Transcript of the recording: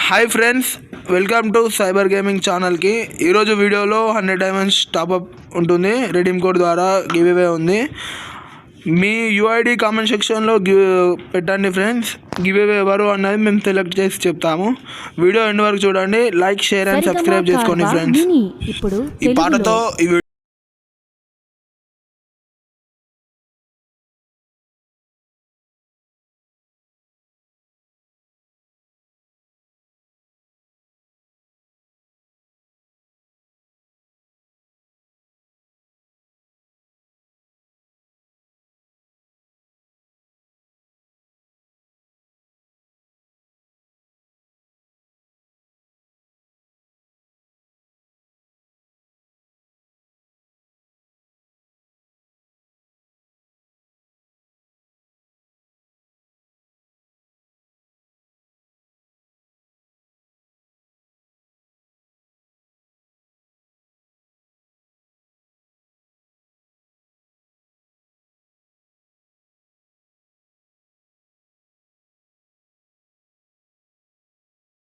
Hi friends, welcome to cyber gaming ఛానల్కి. ఈరోజు వీడియోలో 100 డైమండ్స్ టాప్అప్ ఉంటుంది. రెడీమ్ కోడ్ ద్వారా గివ్ అవే ఉంది. మీ యూఐడి కామెంట్ సెక్షన్లో పెట్టండి ఫ్రెండ్స్. గివ్ అవే ఎవరు అన్నది మేము సెలెక్ట్ చేసి చెప్తాము. వీడియో ఎండ్ వరకు చూడండి. లైక్, షేర్ అండ్ సబ్స్క్రైబ్ చేసుకోండి ఫ్రెండ్స్. ఈ పాటతో